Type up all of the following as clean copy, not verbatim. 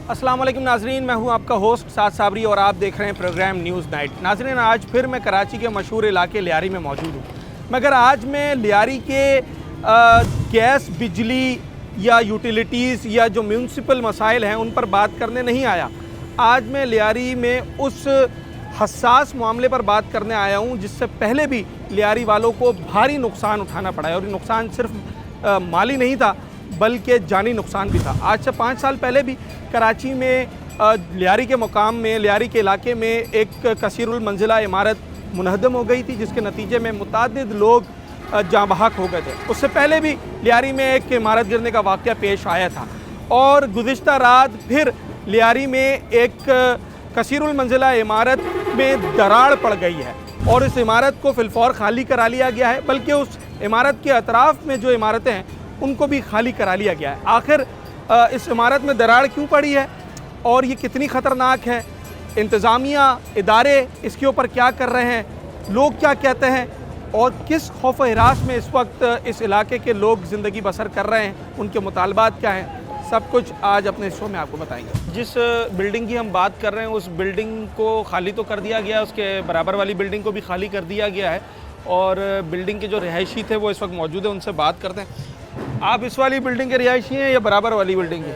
अस्सलाम वालेकुम नाजरीन, मैं हूं आपका होस्ट साद साबरी और आप देख रहे हैं प्रोग्राम न्यूज़ नाइट। नाजरीन, आज फिर मैं कराची के मशहूर इलाके लियारी में मौजूद हूं, मगर आज मैं लियारी के गैस, बिजली या यूटिलिटीज़ या जो म्यूनसिपल मसाइल हैं उन पर बात करने नहीं आया। आज मैं लियारी में उस हसास मामले पर बात करने आया हूं जिससे पहले भी लियारी वालों को भारी नुकसान उठाना पड़ा है, और ये नुकसान सिर्फ माली नहीं था बल्कि जानी नुकसान भी था। आज से 5 साल पहले भी कराची में लियारी के मुकाम में, लियारी के इलाके में एक कसीरुल मंजिला इमारत मुनहदम हो गई थी, जिसके नतीजे में मुतादिद लोग जाँ बहक हो गए थे। उससे पहले भी लियारी में एक इमारत गिरने का वाक़या पेश आया था, और गुज़िश्ता रात फिर लियारी में एक कसीरुल मंजिला इमारत में दरार पड़ गई है और इस इमारत को फिलफौर खाली करा लिया गया है, बल्कि उस इमारत के अतराफ़ में जो इमारतें हैं उनको भी खाली करा लिया गया है। आखिर इस इमारत में दरार क्यों पड़ी है और ये कितनी ख़तरनाक है, इंतज़ामिया इदारे इसके ऊपर क्या कर रहे हैं, लोग क्या कहते हैं और किस खौफ हिरास में इस वक्त इस इलाके के लोग ज़िंदगी बसर कर रहे हैं, उनके मुतालबात क्या हैं, सब कुछ आज अपने शो में आपको बताएंगे। जिस बिल्डिंग की हम बात कर रहे हैं उस बिल्डिंग को खाली तो कर दिया गया, उसके बराबर वाली बिल्डिंग को भी खाली कर दिया गया है, और बिल्डिंग के जो रिहायशी थे वो इस वक्त मौजूद है, उनसे बात करते हैं। आप इस वाली बिल्डिंग के रिहायशी हैं या बराबर वाली बिल्डिंग है?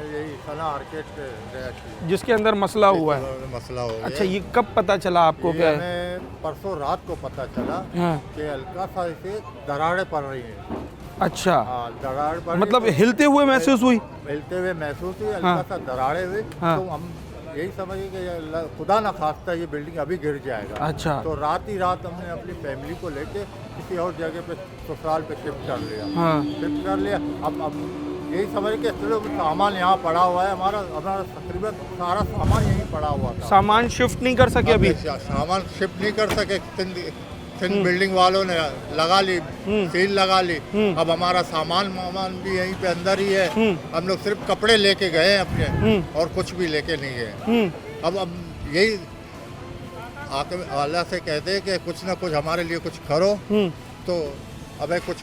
जिसके अंदर मसला हुआ है। मसला हो गया। अच्छा, ये कब पता चला आपको? क्या है? परसों रात को पता चला कि हल्का सा इसे दरारें पड़ रही हैं। अच्छा, दरार पड़ मतलब हिलते हुए महसूस हुई? हिलते हुए महसूस हुई, हल्का सा दरारें हुई। तो हम यही समझिए कि खुदा ना खास्ता ये बिल्डिंग अभी गिर जाएगा। अच्छा, तो रात ही रात हमने अपनी फैमिली को लेके किसी और जगह पे ससुराल पे शिफ्ट कर लिया। शिफ्ट कर लिया। अब यही समझ के चलो सामान यहाँ पड़ा हुआ है, हमारा तकरीबन सारा सामान यहीं पड़ा हुआ था। सामान शिफ्ट नहीं कर सके अभी? सामान शिफ्ट नहीं कर सके, सिंध बिल्डिंग वालों ने लगा ली, सील लगा ली। अब हमारा सामान भी यहीं पे अंदर ही है। हम लोग सिर्फ कपड़े लेके गए हैं अपने, और कुछ भी लेके नहीं गए। अब यही आके अल्लाह से कहते हैं कि कुछ ना कुछ हमारे लिए कुछ करो, तो अब कुछ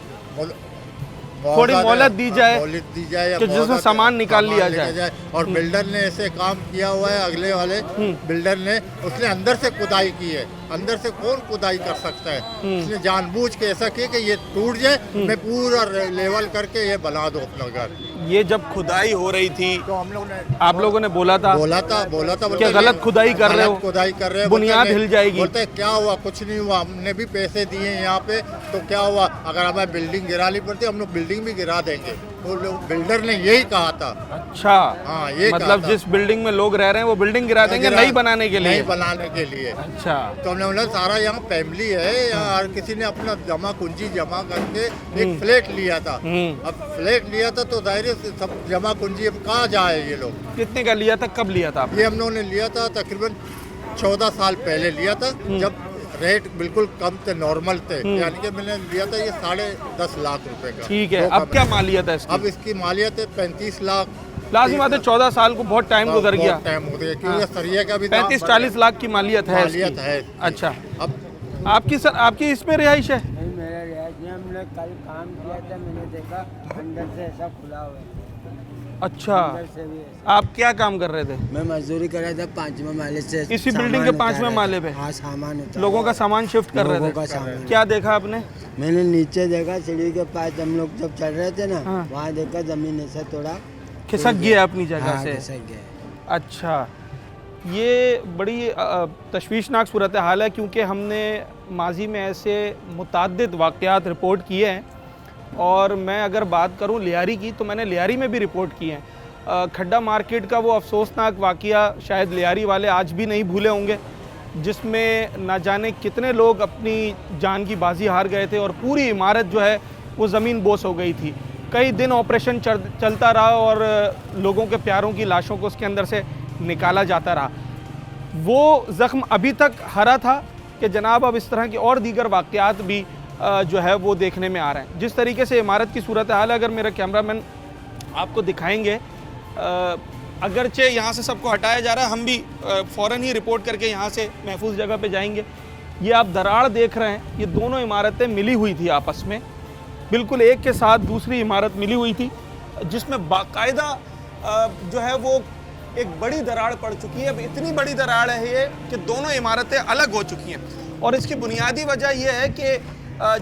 थोड़ी मोहलत दी जाए कि जिसमें सामान निकाल लिया जाए। और बिल्डर ने ऐसे काम किया हुआ है, अगले वाले बिल्डर ने, उसने अंदर से खुदाई की है। अंदर से कौन खुदाई कर सकता है? उसने जानबूझ के ऐसा किया कि ये टूट जाए, मैं पूरा लेवल करके ये बना दो अपना घर। ये जब खुदाई हो रही थी तो हम लोग ने, आप लोगों ने बोला था क्या गलत खुदाई कर रहे हो, खुदाई कर रहे हो, बुनियाद हिल जाएगी। बोलते क्या हुआ? कुछ नहीं हुआ, हमने भी पैसे दिए यहाँ पे, तो क्या हुआ? अगर हमें बिल्डिंग गिरानी पड़ती हम लोग बिल्डिंग भी गिरा देंगे। तो बिल्डर ने यही कहा था। अच्छा, हाँ, ये मतलब जिस बिल्डिंग में लोग रह रहे हैं वो बिल्डिंग गिरा देंगे नई बनाने के लिए? नई बनाने के लिए। अच्छा, तो हमने बोला सारा यहाँ फैमिली है, यहाँ हर किसी ने अपना कुंजी जमा करके एक फ्लैट लिया था। अब फ्लैट लिया था तो जाहिर है सब जमा कुंजी अब कहाँ जाए ये लोग। कितने का लिया था, कब लिया था? ये हम लोगों ने लिया था तकरीबन 14 साल पहले लिया था, जब रेट बिल्कुल कम थे, नॉर्मल थे। यानी कि मैंने लिया था ये 10.5 लाख रुपए का। ठीक है, अब क्या मालियत है इसकी? अब इसकी मालियत है 35 लाख। लाजिम बात है, 14 साल को बहुत टाइम गुजर गया। टाइम हो गया, क्योंकि सरिया का भी 35-40 लाख की मालियत है। अच्छा, अब आपकी इसमें रिहाइश है? मेरा रिहाइश है, हमने कल काम किया था, मैंने देखा अंदर से ऐसा खुला हुआ है। अच्छा, आप क्या काम कर रहे थे? मैं मजदूरी कर रहा था 5वें माले से। इसी बिल्डिंग के 5वें माले पे? हाँ, सामान उतार, लोगों का सामान शिफ्ट कर रहे थे। क्या देखा आपने? मैंने नीचे देखा, सीढ़ी के पास हम लोग जब चढ़ रहे थे ना, वहाँ देखा जमीन ऐसा थोड़ा खिसक गया अपनी जगह से। खिसक गया। अच्छा, ये बड़ी तशवीशनाक सूरत हाल है, क्योंकि हमने माजी में ऐसे मुताद्दिद वाक़यात रिपोर्ट किए हैं, और मैं अगर बात करूं लियारी की तो मैंने लियारी में भी रिपोर्ट किए हैं। खड्डा मार्केट का वो अफसोसनाक वाक़या शायद लियारी वाले आज भी नहीं भूले होंगे, जिसमें ना जाने कितने लोग अपनी जान की बाजी हार गए थे और पूरी इमारत जो है वो ज़मीन बोस हो गई थी। कई दिन ऑपरेशन चलता रहा और लोगों के प्यारों की लाशों को उसके अंदर से निकाला जाता रहा। वो ज़ख्म अभी तक हरा था कि जनाब अब इस तरह की और दीगर वाक़यात भी जो है वो देखने में आ रहे हैं। जिस तरीके से इमारत की सूरत हाल है, अगर मेरा कैमरामैन आपको दिखाएंगे, अगरचे यहाँ से सबको हटाया जा रहा है, हम भी फ़ौरन ही रिपोर्ट करके यहाँ से महफूज जगह पे जाएंगे। ये आप दरार देख रहे हैं, ये दोनों इमारतें मिली हुई थी आपस में, बिल्कुल एक के साथ दूसरी इमारत मिली हुई थी, जिसमें बाकायदा जो है वो एक बड़ी दरार पड़ चुकी है। अब इतनी बड़ी दरार है ये कि दोनों इमारतें अलग हो चुकी हैं और इसकी बुनियादी वजह यह है कि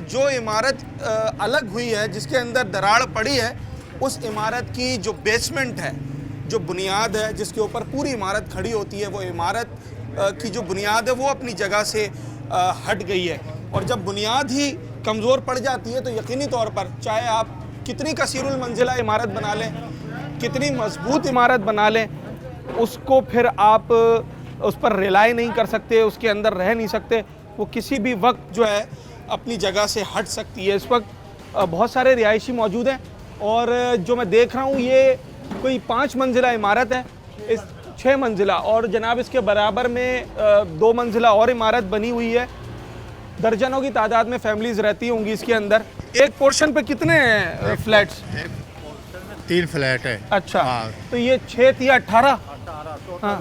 जो इमारत अलग हुई है, जिसके अंदर दरार पड़ी है, उस इमारत की जो बेसमेंट है, जो बुनियाद है जिसके ऊपर पूरी इमारत खड़ी होती है, वो इमारत की जो बुनियाद है वो अपनी जगह से हट गई है। और जब बुनियाद ही कमज़ोर पड़ जाती है तो यकीनी तौर पर चाहे आप कितनी कसीरुल मंजिला इमारत बना लें, कितनी मजबूत इमारत बना लें, उसको फिर आप उस पर रिलाई नहीं कर सकते, उसके अंदर रह नहीं सकते। वो किसी भी वक्त जो है अपनी जगह से हट सकती है। इस वक्त बहुत सारे रिहायशी मौजूद हैं और जो मैं देख रहा हूँ ये कोई 5 मंजिला इमारत है, इस 6 मंजिला, और जनाब इसके बराबर में 2 मंजिला और इमारत बनी हुई है। दर्जनों की तादाद में फैमिलीज रहती होंगी इसके अंदर। एक पोर्शन पे कितने फ्लैट्स? 3 फ्लैट है। अच्छा, हाँ। तो ये 6 या 18 हाँ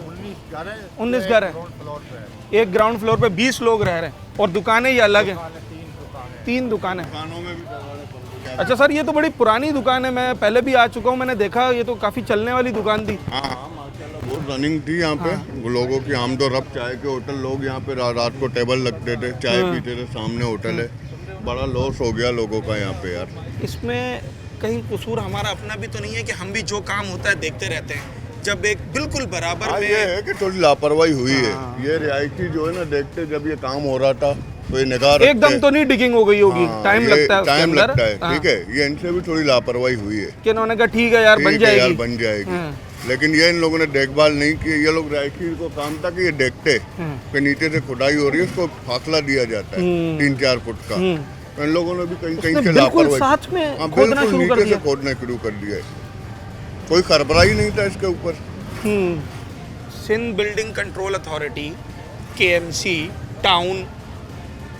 19 घर है। एक ग्राउंड फ्लोर पे 20 लोग रह रहे हैं और दुकानें ये अलग हैं। 3 दुकानें। अच्छा सर, ये तो बड़ी पुरानी दुकान है, मैं पहले भी आ चुका हूँ, मैंने देखा ये तो काफ़ी चलने वाली दुकान थी। बहुत रनिंग थी यहाँ पे। लोगों की आमदो रफ्त, चाय के होटल, लोग यहाँ पे रात को टेबल लगते थे, चाय पीते थे, सामने होटल है। बड़ा लॉस हो गया लोगों का यहाँ पे यार। इसमें कहीं कसूर हमारा अपना भी तो नहीं है कि हम भी जो काम होता है देखते रहते हैं, जब एक बिल्कुल बराबर में। ये है कि थोड़ी लापरवाही हुई है। ये रियायती जो है ना, देखते जब ये काम हो रहा था तो ये निगाह रखते। एकदम तो नहीं डिगिंग हो गई होगी, टाइम लगता है उसके टाइम अंदर। लगता है, ठीक है। ये इनसे भी थोड़ी लापरवाही हुई है कि इन्होंने कहा ठीक है यार बन ठीक है यार, जाएगी। बन जाएगी। लेकिन ये इन लोगों ने देखभाल नहीं की। ये लोग रियायती को काम था कि ये देखते कि नीचे से खुदाई हो रही है, उसको फासला दिया जाता है 3-4 फुट का। तो इन लोगों ने भी कहीं कहीं से बिल्कुल लापरवाही, साथ में हाँ, खोदना बिल्कुल शुरू कर नीचे से दिया। खोदना शुरू कर दिया है। कोई खरबरा ही नहीं था इसके ऊपर। Sindh building control authority, KMC, town,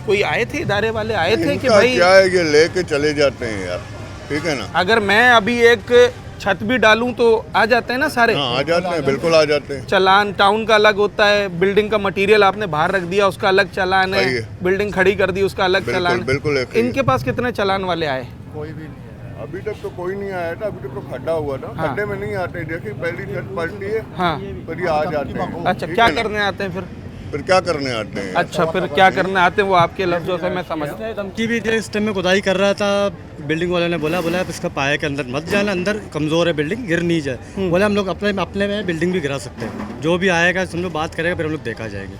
कोई आए थे, इदारे वाले आए थे कि इनका भाई क्या है, ये लेके चले जाते हैं यार, ठीक है ना। अगर मैं अभी एक छत भी डालूं तो आ जाते हैं ना सारे? हाँ, आ जाते हैं, बिल्कुल आ जाते हैं। चालान टाउन का अलग होता है, बिल्डिंग का मटेरियल आपने बाहर रख दिया उसका अलग चालान सही है, है। बिल्डिंग खड़ी कर दी उसका अलग चालान है। बिल्कुल एक ही है। इनके पास कितने चालान वाले आए? कोई भी नहीं है। अभी तक तो कोई नहीं आया था। अभी तक तो खड्डा हुआ था। हाँ। खड्डे में नहीं आते। देखिए पहली छत पलटी है, हाँ, फिर ये आ जाते हैं। अच्छा, ठीक क्या है ना? करने आते हैं फिर क्या करने आते हैं? अच्छा, फिर क्या करने आते हैं वो आपके लफ्जों से मैं समझ। धमकी भी दी। इस टाइम में खुदाई कर रहा था, बिल्डिंग वाले ने बोला आप इसका पाया के अंदर मत जाना, अंदर कमज़ोर है बिल्डिंग, गिर नहीं जाए। बोला हम लोग अपने में बिल्डिंग भी गिरा सकते हैं, जो भी आएगा समझो बात करेगा, फिर हम लोग देखा जाएंगे।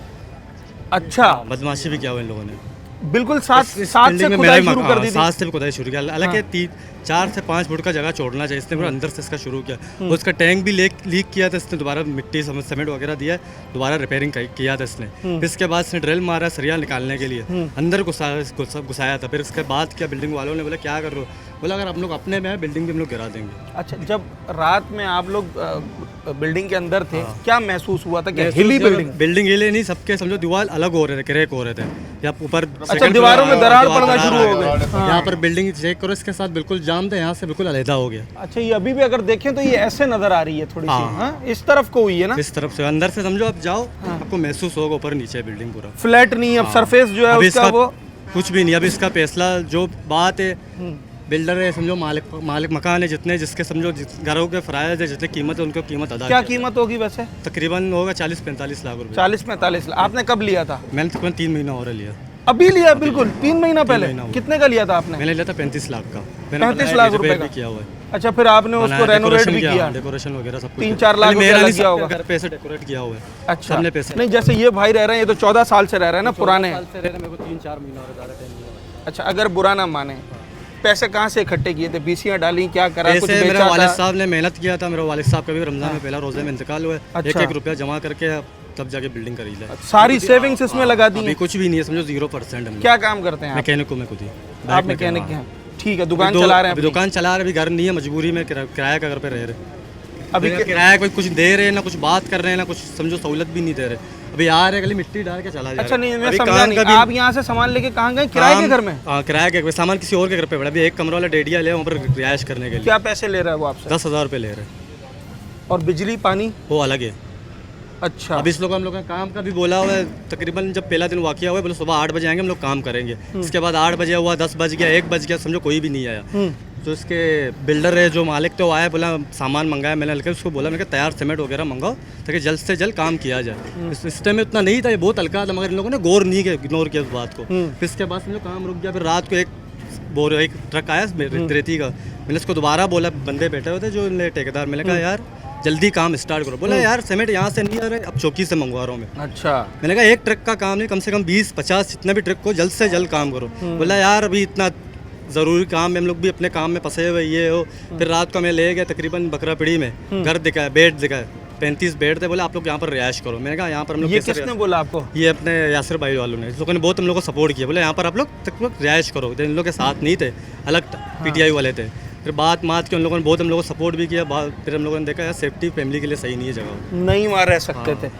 अच्छा, बदमाशी भी किया हुआ इन लोगों ने। बिल्कुल साथ इस साथ बिल्डिंग से में खुदाई मेरा शुरू कर दी थी। साथ से भी खुदाई शुरू किया। हालांकि 4 से 5 फुट का जगह छोड़ना चाहिए, इसने पूरा अंदर से इसका शुरू किया। उसका टैंक भी लीक किया था इसने, दोबारा मिट्टी सीमेंट वगैरह दिया, दोबारा रिपेयरिंग किया था इसने। फिर इसके बाद इसने ड्रिल मारा सरिया निकालने के लिए, अंदर घुसाया था। फिर इसके बाद क्या बिल्डिंग वालों ने बोला क्या कर रहे हो, बोला अगर आप लोग अपने में है बिल्डिंग भी हम लोग गिरा देंगे। अच्छा, जब रात में आप लोग बिल्डिंग के अंदर थे, क्या महसूस हुआ था कि हिली बिल्डिंग हिले नहीं, सबके समझो दीवार अलग हो रहे थे, क्रैक हो रहे थे। या ऊपर अच्छा, दीवारों में दरार पड़ना शुरू हो गई। यहाँ पर बिल्डिंग चेक करो, इसके साथ बिल्कुल जाम था, यहाँ से बिल्कुल अलहदा हो गया। अच्छा, ये अभी भी अगर देखें तो ये ऐसे नजर आ रही है थोड़ी सी, हाँ। हाँ? इस तरफ को हुई है ना, इस तरफ से अंदर से समझो आप जाओ, आपको महसूस होगा ऊपर नीचे बिल्डिंग पूरा फ्लैट नहीं, अब सरफेस जो है अभी उसका इसका वो कुछ भी नहीं। अभी इसका फैसला जो बात है, बिल्डर है समझो, मालिक मकान है, जितने जिसके समझो घरों के फरायज है, जितने कीमत है उनको कीमत अदा क्या किया। कीमत होगी वैसे? तकरीबन होगा 40-45 लाख रुपए। 40-45 लाख। आपने कब लिया था? मैंने तकरीबन 3 महीना और लिया। अभी लिया? बिल्कुल 3 महीना पहले। महीना हुआ। कितने का लिया था आपने? मैंने लिया था 35 लाख का। 35 लाख रुपए का किया हुआ है। अच्छा, फिर आपने उसको रेनोवेट भी किया? डेकोरेशन वगैरह सब कुछ 3-4 लाख रुपया लग गया होगा। पैसे डेकोरेट किया हुआ है। अच्छा, हमने पैसे नहीं, जैसे ये भाई रह रहे हैं, ये तो 14 साल से रह रहे हैं ना, पुराने। मेरे को 3-4 महीना और ज़्यादा टाइम हुआ। अच्छा, अगर बुरा ना माने, पैसे कहाँ से इकट्ठे किए थे? बीसियाँ डाली, क्या करा, कुछ पैसे मेरे बेचा वालिद था? साहब ने मेहनत किया था। मेरे वालिद साहब का भी रमज़ान में पहला रोज़े में इंतकाल हुआ है। अच्छा। 1-1 रुपया जमा करके तब जाके बिल्डिंग करी है। सारी सेविंग्स इसमें लगा दी अभी हैं? कुछ भी नहीं है, समझो 0% हम। क्या काम करते हैं आप? मैकेनिक को मैं खुद ही। आप मैकेनिक हैं? ठीक है, दुकान चला रहे हैं अभी अपनी? दुकान चला रहे, अभी घर नहीं है, मजबूरी में किराया का घर पे रह रहे। अभी अभी किराया कोई कुछ दे रहे हैं ना, कुछ बात कर रहे हैं ना, कुछ समझो सहूलत भी नहीं दे रहे। अभी आ रहे खाली मिट्टी डाल के चला जा रहे। अच्छा, नहीं, मैं अभी समझा काम नहीं, का भी- आप यहाँ से सामान लेके कहाँ गए? किराए के घर में? हाँ, किराए के सामान किसी और के घर पे पड़ा। अभी एक कमरा वाला डेडिया ले वहाँ पर रिहाइश करने के लिए क्या पैसे ले रहा है वो आपसे? 10,000 रुपये ले रहे हैं। और बिजली पानी? वो अलग है। अच्छा, अब इस लोग हम लोग का काम का भी बोला हुआ है। तकरीबन जब पहला दिन वाकया हुआ है, बोले सुबह 8 बजे आएंगे हम लोग काम करेंगे। इसके बाद 8 बजे हुआ, 10 बज गया, 1 बज गया, समझो कोई भी नहीं आया। जो इसके बिल्डर है, जो मालिक थे, वो आया, बोला सामान मंगाया मैंने, लेकिन उसको बोला मैंने तैयार सीमेंट वगैरह मंगाओ ताकि जल्द से जल्द काम किया जाए। इस टाइम में उतना नहीं था, ये बहुत हल्का था, मगर इन लोगों ने गौर नहीं किया, इग्नोर किया उस बात को। फिर इसके बाद समझो काम रुक गया। फिर रात को एक ट्रक आया रेती का, मैंने उसको दोबारा बोला, बंदे बैठे हुए थे जो ठेकेदार, मैंने कहा यार जल्दी काम स्टार्ट करो। बोला यार सीमेंट यहाँ से नहीं आ रहा है, अब चौकी से मंगवा रहा हूँ मैं। अच्छा, मैंने कहा एक ट्रक का काम नहीं, कम से कम 20-50 जितने भी ट्रक को जल्द से जल्द काम करो। बोला यार अभी इतना ज़रूरी काम में हम लोग भी अपने काम में फंसे हुए ये हो। फिर रात को मैं ले गया तकरीबन बकरापीड़ी में, घर दिखाया, बेड दिखाया, 35 बेड थे। बोले आप लोग यहाँ पर रिहाइश करो। मैंने कहा यहाँ पर हम लोग ये किसने बोला आपको? ये अपने यासिर भाई वालों ने, इस लोगों ने बहुत हम लोग को सपोर्ट किया। बोले यहाँ पर आप लोग रिहाइश करो। इन लोग के साथ नहीं थे, अलग PTI वाले थे। फिर बात के उन लोगों ने बहुत हम लोगों को सपोर्ट भी किया। फिर हम लोगों ने देखा यार सेफ्टी फैमिली के लिए सही नहीं है जगह, नहीं वहाँ रह सकते थे।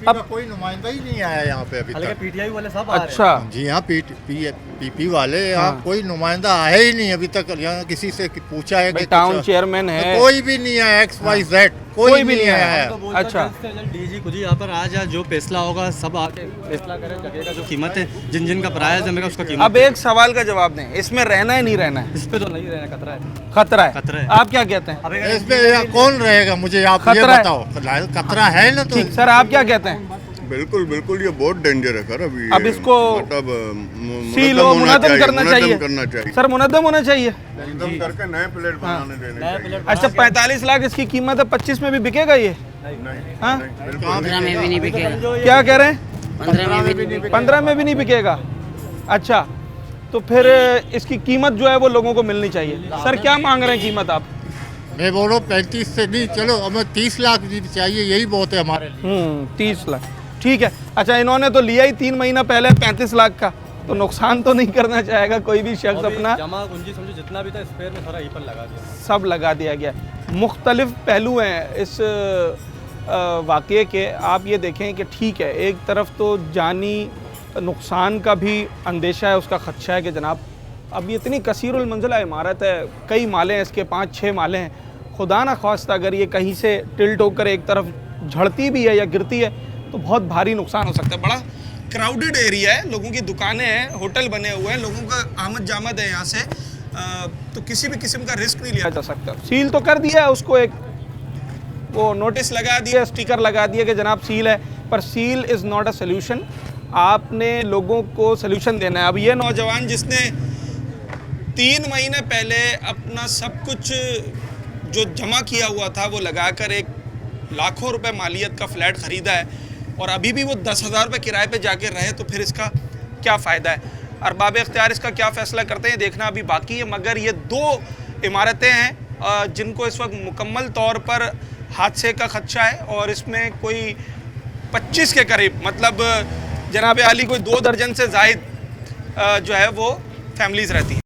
अब कोई नुमाइंदा ही नहीं आया यहाँ पे अभी तक। PTI वाले सब अच्छा, जी हाँ, PP वाले यहाँ कोई नुमाइंदा आया ही नहीं अभी तक। यहाँ किसी से पूछा है कि टाउन चेयरमैन है, कोई भी नहीं आया, XYZ कोई भी नहीं आया है। अच्छा, DG खुद ही यहाँ पर आ जाए, जो फैसला होगा सब आके फैसला करे, जगह का जो कीमत है, जिन का प्राइस है मेरा उसका कीमत। अब एक सवाल का जवाब दें, इसमें रहना है नहीं रहना है? इस पे तो नहीं रहना, खतरा है। खतरा है। आप क्या कहते हैं? इसमें कौन रहेगा मुझे आप ये बताओ। खतरा है ना तो। ठीक सर, आप क्या कहते हैं? बिल्कुल ये बहुत डेंजर है सर। अब इसको मतलब सील हो, मुनद्दम करना चाहिए सर, मुनद्दम होना चाहिए, एकदम करके नए प्लेट बनाने देने चाहिए। अच्छा, 45 लाख इसकी कीमत है, 25 में भी बिकेगा ये? हाँ, 15 में भी नहीं बिकेगा। क्या कह रहे हैं? 15 में भी नहीं बिकेगा। 15 में भी नहीं बिकेगा। अच्छा, तो फिर इसकी कीमत जो है वो लोगों को मिलनी चाहिए। सर क्या मांग रहे हैं कीमत आप? मैं बोल रहा हूँ 35 से नहीं, चलो हमें 30 लाख चाहिए, यही बहुत है हमारे लिए। 30 लाख ठीक है। अच्छा, इन्होंने तो लिया ही 3 महीना पहले 35 लाख का, तो नुकसान तो नहीं करना चाहेगा कोई भी शख्स अपना। जमा पूंजी समझो जितना भी था स्पेयर में सारा पर लगा दिया, सब लगा दिया गया। मुख्तलिफ पहलू हैं इस वाक़े के। आप ये देखें कि ठीक है, एक तरफ तो जानी नुकसान का भी अंदेशा है, उसका ख़दशा है कि जनाब अब ये इतनी कसीरुल मंजिला इमारत है, कई माले हैं इसके, 5-6 माले हैं। खुदा ना ख्वास्ता अगर ये कहीं से टिल्ट होकर एक तरफ झड़ती भी है या गिरती है तो बहुत भारी नुकसान हो सकता है। बड़ा क्राउडेड एरिया है, लोगों की दुकानें हैं, होटल बने हुए हैं, लोगों का आमद जामद है यहाँ से, तो किसी भी किस्म का रिस्क नहीं लिया जा सकता। सील तो कर दिया है, उसको एक वो नोटिस लगा दिया, स्टिकर लगा दिया कि जनाब सील है, पर seal is not a solution. आपने लोगों को सोल्यूशन देना है। अब ये नौजवान जिसने 3 महीने पहले अपना सब कुछ जो जमा किया हुआ था वो लगाकर एक लाखों रुपए मालियत का फ्लैट ख़रीदा है और अभी भी वो 10,000 रुपये किराए पे जाके रहे, तो फिर इसका क्या फ़ायदा है? अरबाब इख्तियार इसका क्या फ़ैसला करते हैं देखना अभी बाकी है। मगर ये 2 इमारतें हैं जिनको इस वक्त मुकम्मल तौर पर हादसे का खदशा है और इसमें कोई 25 के करीब, मतलब जनाब आली कोई 2 दर्जन से ज़ायद जो है वो फैमिलीज़ रहती हैं।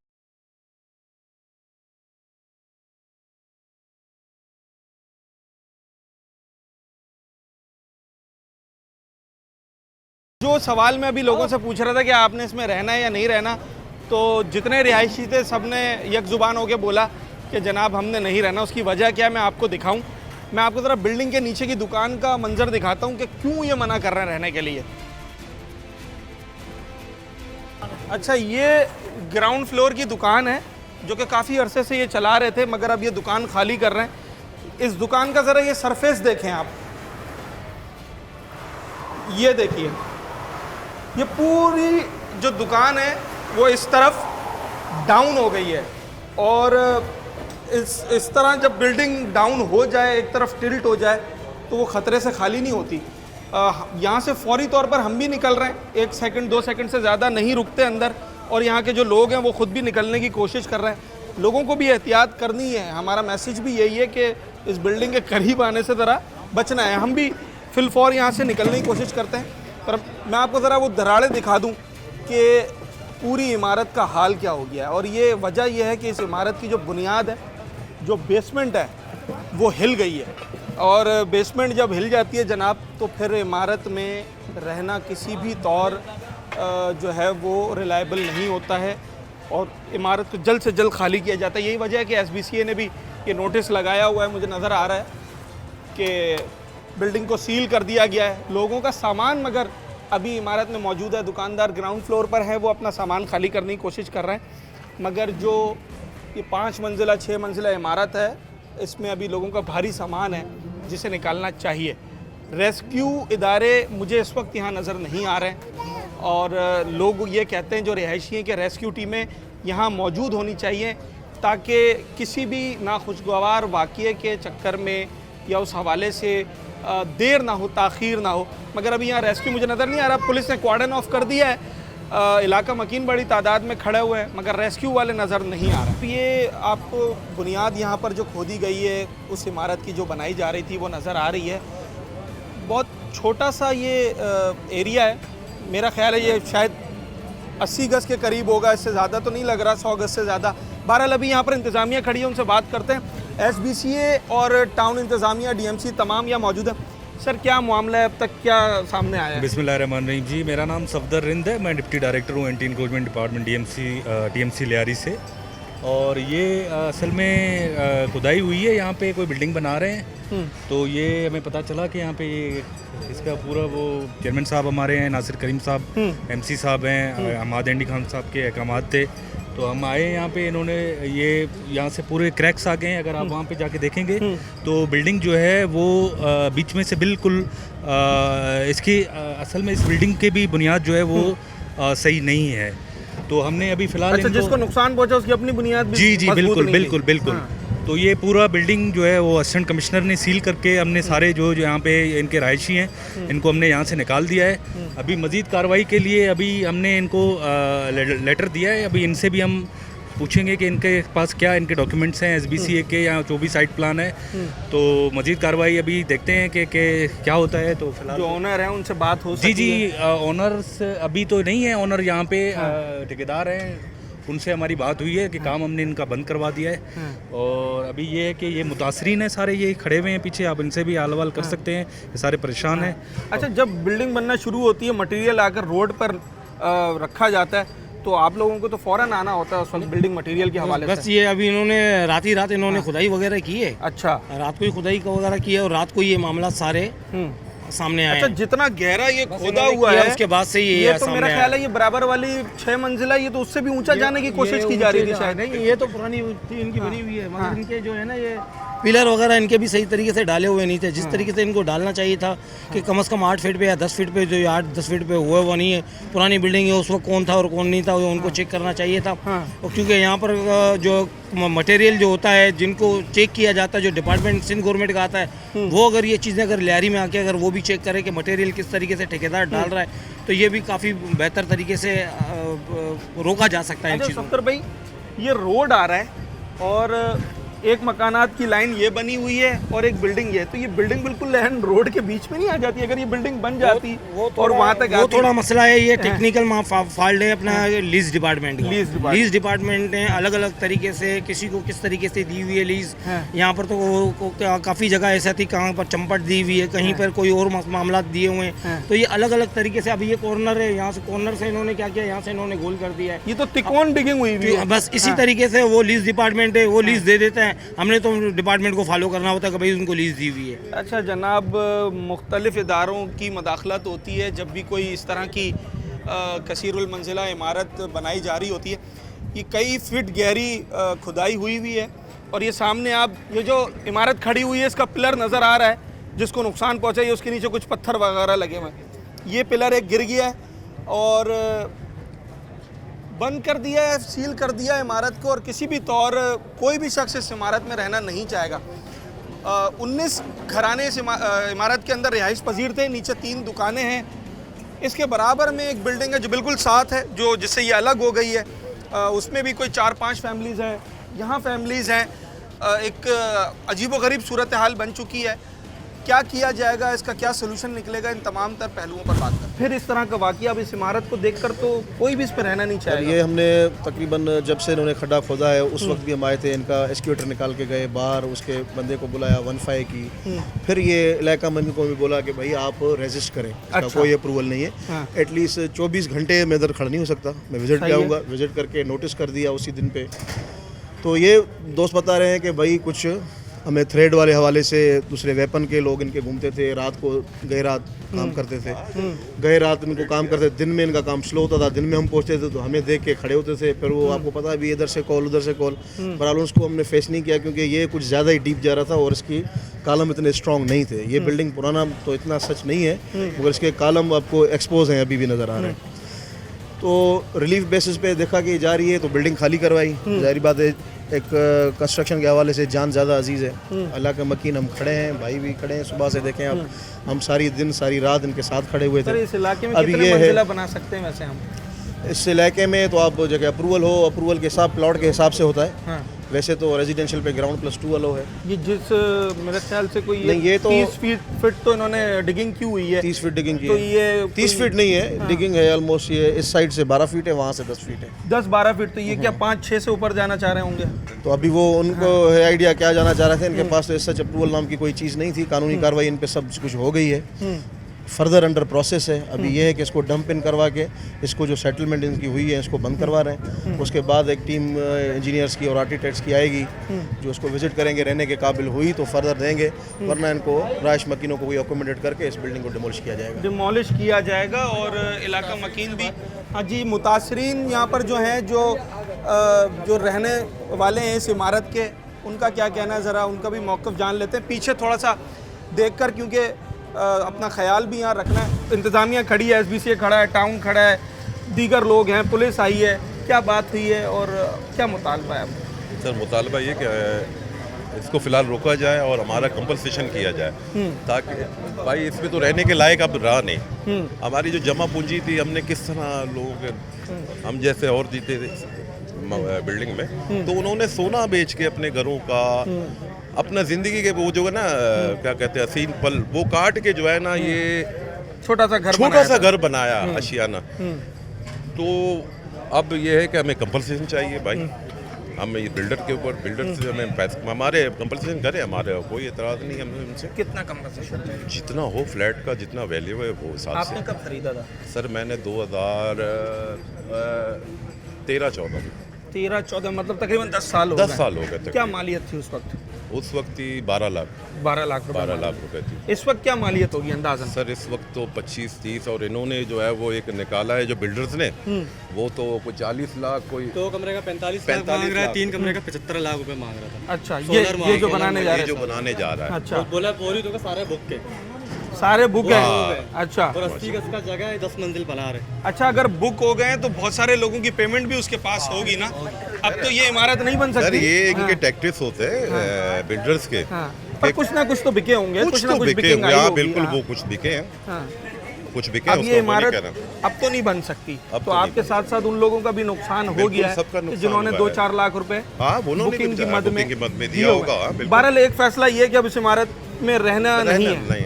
जो सवाल मैं अभी लोगों से पूछ रहा था कि आपने इसमें रहना है या नहीं रहना, तो जितने रिहायशी थे सब ने एक ज़ुबान होकर बोला कि जनाब हमने नहीं रहना। उसकी वजह क्या है मैं आपको दिखाऊं। मैं आपको ज़रा बिल्डिंग के नीचे की दुकान का मंजर दिखाता हूं कि क्यों ये मना कर रहे हैं रहने के लिए। अच्छा, ये ग्राउंड फ्लोर की दुकान है जो कि काफ़ी अरसे से ये चला रहे थे, मगर अब ये दुकान खाली कर रहे हैं। इस दुकान का ज़रा ये सरफेस देखें आप, ये देखिए, ये पूरी जो दुकान है वो इस तरफ डाउन हो गई है और इस तरह जब बिल्डिंग डाउन हो जाए, एक तरफ टिल्ट हो जाए, तो वो ख़तरे से खाली नहीं होती। यहाँ से फौरी तौर पर हम भी निकल रहे हैं, 1 सेकंड 2 सेकंड से ज़्यादा नहीं रुकते अंदर, और यहाँ के जो लोग हैं वो ख़ुद भी निकलने की कोशिश कर रहे हैं। लोगों को भी एहतियात करनी है। हमारा मैसेज भी यही है कि इस बिल्डिंग के करीब आने से ज़रा बचना है। हम भी फिलफौर यहाँ से निकलने की कोशिश करते हैं, पर मैं आपको ज़रा वो दरारें दिखा दूँ कि पूरी इमारत का हाल क्या हो गया है। और ये वजह यह है कि इस इमारत की जो बुनियाद है, जो बेसमेंट है, वो हिल गई है, और बेसमेंट जब हिल जाती है जनाब, तो फिर इमारत में रहना किसी भी तौर जो है वो रिलायबल नहीं होता है और इमारत को जल्द से जल्द खाली किया जाता है। यही वजह है कि SBCA ने भी ये नोटिस लगाया हुआ है, मुझे नज़र आ रहा है कि बिल्डिंग को सील कर दिया गया है। लोगों का सामान मगर अभी इमारत में मौजूद है। दुकानदार ग्राउंड फ्लोर पर है, वो अपना सामान खाली करने की कोशिश कर रहे हैं, मगर जो ये 5 मंजिला 6 मंजिला इमारत है, इसमें अभी लोगों का भारी सामान है जिसे निकालना चाहिए। रेस्क्यू इदारे मुझे इस वक्त यहाँ नज़र नहीं आ रहे हैं और लोग ये कहते हैं जो रिहायशी हैं कि रेस्क्यू टीमें यहाँ मौजूद होनी चाहिए ताकि किसी भी नाखुशगवार वाक़ये के चक्कर में या उस हवाले से देर ना हो, ताख़ीर ना हो। मगर अभी यहाँ रेस्क्यू मुझे नज़र नहीं आ रहा। पुलिस ने कॉर्डन ऑफ कर दिया है, इलाका मकीन बड़ी तादाद में खड़े हुए हैं, मगर रेस्क्यू वाले नज़र नहीं आ रहे। ये आपको बुनियाद यहाँ पर जो खोदी गई है उस इमारत की जो बनाई जा रही थी वो नज़र आ रही है। बहुत छोटा सा ये एरिया है, मेरा ख्याल है ये शायद 80 गज के करीब होगा, इससे ज़्यादा तो नहीं लग रहा, 100 गज से ज़्यादा। बहरहाल अभी यहाँ पर इंतज़ामिया खड़ी है, उनसे बात करते हैं। SBCA और टाउन इंतज़ामिया DMC तमाम यहाँ मौजूद है। सर क्या मामला है, अब तक क्या सामने आया है? बिस्मिल्लाहिर्रहमानिर्रहीम जी, मेरा नाम सफदर रिंद है, मैं डिप्टी डायरेक्टर हूँ anti encroachment department DMC Lyari से। और ये असल में खुदाई हुई है, यहाँ पे कोई बिल्डिंग बना रहे हैं, तो ये हमें पता चला कि यहाँ पे ये इसका पूरा वो चेयरमैन साहब हमारे हैं, नासिर करीम साहब MC साहब हैं, हमाद एंडी खान साहब के अहकामात थे, तो हम आए यहाँ पे। इन्होंने ये यहाँ से पूरे क्रैक्स आ गए हैं, अगर आप वहाँ पे जाके देखेंगे तो बिल्डिंग जो है वो बीच में से बिल्कुल इसकी असल में इस बिल्डिंग के भी बुनियाद जो है वो सही नहीं है। तो हमने अभी फ़िलहाल अच्छा, जिसको नुकसान पहुंचा उसकी अपनी बुनियाद भी जी बिल्कुल। तो ये पूरा बिल्डिंग जो है वो असिस्टेंट कमिश्नर ने सील करके हमने सारे जो यहाँ पे इनके रहायशी हैं इनको हमने यहाँ से निकाल दिया है। अभी मज़ीद कार्रवाई के लिए अभी हमने इनको लेटर दिया है, अभी इनसे भी हम पूछेंगे कि इनके पास क्या इनके डॉक्यूमेंट्स हैं SBCA के या जो भी साइट प्लान है, तो मज़ीद कार्रवाई अभी देखते हैं कि क्या होता है। तो फिलहाल जो ओनर है उनसे बात हो सकती जी है? ओनर्स अभी तो नहीं है, ओनर यहाँ पे ठेकेदार हैं, उनसे हमारी बात हुई है कि काम हमने इनका बंद करवा दिया है। और अभी ये है कि ये मुतासरीन है सारे, ये खड़े हुए हैं पीछे, आप इनसे भी हाल हवाल कर सकते हैं, ये सारे परेशान हैं। अच्छा, जब बिल्डिंग बनना शुरू होती है, मटेरियल आकर रोड पर रखा जाता है, तो आप लोगों को तो फौरन आना होता है उस वक्त बिल्डिंग मटेरियल के हवाले बस से? ये अभी इन्होंने रात इन्होंने खुदाई वगैरह की है। अच्छा, रात को ही खुदाई वगैरह की है और रात को ये मामला सारे सामने आए। अच्छा, जितना गहरा ये खोदा हुआ है उसके बाद से ये तो मेरा ख्याल है ये बराबर वाली 6 मंजिला, ये तो उससे भी ऊंचा जाने की कोशिश की जा रही थी शायद। नहीं, ये तो पुरानी थी इनकी बनी हुई है, मगर इनके जो है ना ये पिलर वगैरह इनके भी सही तरीके से डाले हुए नहीं थे, जिस तरीके से इनको डालना चाहिए था कि कम से कम 8 फीट पे या 10 फीट पे, जो 8-10 फीट पे हुआ वो नहीं है। पुरानी बिल्डिंग है, उस वक्त कौन था और कौन नहीं था उनको चेक करना चाहिए था। और क्योंकि यहाँ पर जो मटेरियल जो होता है जिनको चेक किया जाता है, जो डिपार्टमेंट सिंध गवर्नमेंट का आता है, वो अगर ये चीज़ें अगर लियारी में आके अगर वो भी चेक करे कि मटेरियल किस तरीके से ठेकेदार डाल रहा है, तो ये भी काफ़ी बेहतर तरीके से रोका जा सकता है इन चीज़ों। सफ्तर भाई, ये रोड आ रहा है और एक मकानात की लाइन ये बनी हुई है और एक बिल्डिंग ये, तो ये बिल्डिंग बिल्कुल लहन रोड के बीच में नहीं आ जाती? अगर ये बिल्डिंग बन जाती और वहाँ तक वो थोड़ा मसला है, ये टेक्निकल फॉल्ट है अपना लीज डिपार्टमेंट का। लीज डिपार्टमेंट ने अलग अलग तरीके से किसी को किस तरीके से दी हुई है लीज। यहाँ पर तो काफ़ी जगह ऐसा थी, कहाँ पर चंपट दी हुई है, कहीं पर कोई और मामला दिए हुए हैं, तो ये अलग अलग तरीके से। अभी ये कॉर्नर है, यहाँ से कॉर्नर से इन्होंने क्या किया, यहाँ से इन्होंने गोल कर दिया है। ये तो तिकोन डिगिंग हुई है। बस इसी तरीके से वो लीज डिपार्टमेंट है, वो लीज दे देते हैं, हमने तो डिपार्टमेंट को फॉलो करना होता है कि भाई उनको लीज दी हुई है। अच्छा जनाब, मुख्तलिफ इदारों की मदाखलत होती है जब भी कोई इस तरह की कसीरुल मंजिला इमारत बनाई जा रही होती है। ये कई फीट गहरी खुदाई हुई हुई है और ये सामने आप ये जो इमारत खड़ी हुई है इसका पिलर नज़र आ रहा है, जिसको नुकसान पहुँचा है, उसके नीचे कुछ पत्थर वगैरह लगे हुए हैं। ये पिलर एक गिर गया है और बंद कर दिया है, सील कर दिया है इमारत को, और किसी भी तौर कोई भी शख्स इस इमारत में रहना नहीं चाहेगा। 19 घराने इस इमारत के अंदर रिहाइश पजीर थे, नीचे 3 दुकानें हैं, इसके बराबर में एक बिल्डिंग है जो बिल्कुल साथ है, जो जिससे ये अलग हो गई है, उसमें भी कोई 4-5 फैमिलीज़ हैं, यहाँ फैमिलीज़ हैं। एक अजीबोगरीब सूरत हाल बन चुकी है। क्या किया जाएगा, इसका क्या सलूशन निकलेगा, इन तमाम तर पहलुओं पर बात कर। फिर इस तरह का वाक़या अब इस इमारत को देखकर तो कोई भी इस पर रहना नहीं चाहेगा। ये हमने तकरीबन जब से इन्होंने खड्डा खोदा है उस वक्त भी हम आए थे, इनका एक्सक्यूटर निकाल के गए बाहर, उसके बंदे को बुलाया, 15 की, फिर ये इलाका मंत्री को भी बोला कि भाई आप रजिस्ट करें, इसका कोई अप्रूवल नहीं है। एटलीस्ट 24 घंटे में इधर खड़ा नहीं हो सकता, मैं विजिट पे आऊँगा, विजिट करके नोटिस कर दिया उसी दिन पे। तो ये दोस्त बता रहे हैं कि भाई कुछ हमें थ्रेड वाले हवाले से दूसरे वेपन के लोग इनके घूमते थे, रात को गए रात काम करते थे, गए रात इनको काम करते, दिन में इनका काम स्लो होता था, दिन में हम पहुंचते थे तो हमें देख के खड़े होते थे, फिर वो आपको पता है भी इधर से कॉल उधर से कॉल, बहरहाल उसको हमने फेस नहीं किया क्योंकि ये कुछ ज़्यादा ही डीप जा रहा था और इसकी कालम इतने स्ट्रॉन्ग नहीं थे। ये बिल्डिंग पुराना तो इतना सच नहीं है मगर इसके कालम आपको एक्सपोज हैं, अभी भी नज़र आ रहे हैं। तो रिलीफ बेसिस पे देखा कि जा रही है तो बिल्डिंग खाली करवाई। जाहिर बात है एक कंस्ट्रक्शन के हवाले से जान ज़्यादा अजीज़ है। अल्लाह के मकीन हम खड़े हैं, भाई भी खड़े हैं, सुबह से देखें आप, हम सारी दिन सारी रात इनके साथ खड़े हुए थे। इस इलाके में अभी कितने ये है मंजिला बना सकते हैं वैसे हम? इस इलाके में तो आप जगह अप्रूवल हो, अप्रूवल के हिसाब प्लॉट के हिसाब से होता है। हाँ। वैसे तो रेजिडेंशियल पे ग्राउंड प्लस 2 अलो है। ये जिस मेरे ख्याल से कोई नहीं, ये तो 30 फीट तो इन्होंने डिगिंग की हुई है। 30 फीट डिगिंग की तो है। ये 30 फीट नहीं है, डिगिंग है ऑलमोस्ट। ये इस साइड से 12 फीट है, वहाँ से 10 फीट है। 10-12 फीट। तो ये क्या 5-6 से ऊपर जाना चाह रहे होंगे? तो अभी वो उनको है आइडिया क्या जाना चाह रहे थे। इनके पास तो सच अप्रूवल नाम की कोई चीज़ नहीं थी। कानूनी कार्रवाई इन पे सब कुछ हो गई है, फर्दर अंडर प्रोसेस है। अभी ये है कि इसको डंप इन करवा के इसको जो सेटलमेंट इनकी हुई है इसको बंद करवा रहे हैं। उसके बाद एक टीम इंजीनियर्स की और आर्किटेक्ट्स की आएगी जो उसको विजिट करेंगे, रहने के काबिल हुई तो फर्दर देंगे, वरना इनको राइश मकीनों को कोई अकोमोडेट करके इस बिल्डिंग को डिमोलिश किया जाएगा। डिमोलिश किया जाएगा और इलाका मकीन भी। हाँ जी, मुतासरीन यहाँ पर जो हैं, जो रहने वाले हैं इस इमारत के, उनका क्या कहना है, ज़रा उनका भी मौक़िफ़ जान लेते हैं। पीछे थोड़ा सा देख कर, क्योंकि अपना ख्याल भी यहाँ रखना है। इंतज़ामिया खड़ी है, SBCA खड़ा है, टाउन खड़ा है, दीगर लोग हैं, पुलिस आई है। क्या बात हुई है और क्या मुतालबा है? सर मुतालबा ये क्या है, इसको फ़िलहाल रोका जाए और हमारा कंपनसेशन किया जाए, ताकि भाई इसमें तो रहने के लायक अब रहा नहीं। हमारी जो जमा पूंजी थी, हमने किस तरह लोग, हम जैसे और जीते थे बिल्डिंग में, तो उन्होंने सोना बेच के अपने घरों का, अपना ज़िंदगी के वो जो है ना क्या कहते हैं हसीन पल, वो काट के जो है ना ये छोटा सा घर बनाया आशियाना। तो अब ये है कि हमें कंपनसेशन चाहिए भाई। हम ये बिल्डर के ऊपर, बिल्डर से हमें पैसे, हमारे कंपनसेशन करें, हमारे कोई एतराज़ नहीं है हमसे। कितना कंपनसेशन? जितना हो फ्लैट का, जितना वैल्यू है वो हिसाब से। आपने कब खरीदा था? सर मैंने 2013-14 13-14 मतलब तकरीबन 10 साल हो गए। 10 साल हो गए। क्या मालियत थी उस वक्त? उस वक्त थी 12 लाख 12 लाख रुपए थी। इस वक्त क्या मालियत होगी अंदाज़न? सर इस वक्त तो 25-30, और इन्होंने जो है वो एक निकाला है जो बिल्डर्स ने, वो तो कोई 40 लाख, कोई 2 कमरे का 45 लाख मांग रहा है, 3 कमरे का 75 लाख रुपए मांग रहा था। अच्छा, ये जो बनाने जा रहे हैं, जो बनाने जा रहा है। अच्छा, बोला पूरी तो सारे बुक के, सारे बुक हैं। अच्छा, और 80 गज का जगह है, 10 मंजिल बना रहे। अच्छा, अगर बुक हो गए तो बहुत सारे लोगों की पेमेंट भी उसके पास होगी ना। अब तो ये इमारत नहीं बन सकती। सर ये इनके टैक्टिस होते हैं बिल्डर्स के, पर कुछ ना कुछ तो बिके होंगे, कुछ तो बिके होंगे। हाँ बिल्कुल, वो कुछ बिके हैं, कुछ बिके। अब ये इमारत अब तो नहीं बन सकती, तो आपके साथ साथ उन लोगों का भी नुकसान हो गया है जिन्होंने 2-4 लाख रुपए बुकिंग की मद में दिया होगा। बहरहाल एक फैसला ये कि अब इस इमारत में रहना नहीं है।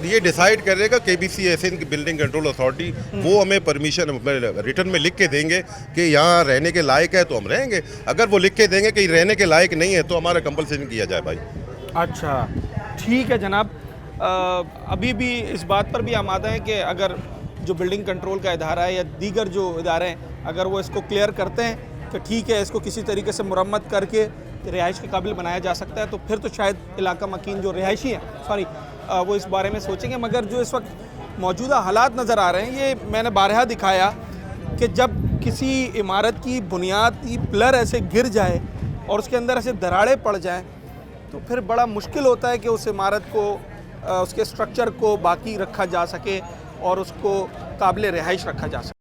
ये डिसाइड करेगा KBC Asian building control authority. वो हमें परमिशन रिटर्न में लिख के देंगे कि यहाँ रहने के लायक है तो हम रहेंगे। अगर वो लिख के देंगे कि रहने के लायक नहीं है तो हमारा कंपल्सन किया जाए भाई। अच्छा ठीक है जनाब, अभी भी इस बात पर भी आमादा है कि अगर जो बिल्डिंग कंट्रोल का इदारा है या दीगर जो इदारे हैं, अगर वो इसको क्लियर करते हैं कि ठीक है इसको किसी तरीके से मुरम्मत करके रिहाइश के काबिल बनाया जा सकता है, तो फिर तो शायद इलाका मकीन जो रिहायशी हैं वो इस बारे में सोचेंगे। मगर जो इस वक्त मौजूदा हालात नज़र आ रहे हैं, ये मैंने बारहा दिखाया कि जब किसी इमारत की बुनियादी पिलर ऐसे गिर जाए और उसके अंदर ऐसे दरारें पड़ जाएं, तो फिर बड़ा मुश्किल होता है कि उस इमारत को, उसके स्ट्रक्चर को बाकी रखा जा सके और उसको काबिल रिहाइश रखा जा सके।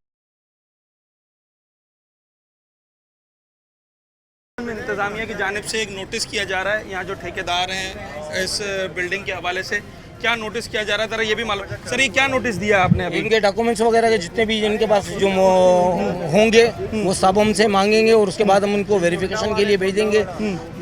इंतज़ामिया की जानिब से एक नोटिस किया जा रहा है, यहाँ जो ठेकेदार हैं इस बिल्डिंग के हवाले से क्या नोटिस किया जा रहा है, जरा ये भी मालूम। सर ये क्या नोटिस दिया आपने अभी? इनके डॉक्यूमेंट्स वगैरह के जितने भी इनके पास जो होंगे वो सब हमसे मांगेंगे और उसके बाद हम उनको वेरिफिकेशन के लिए भेजेंगे,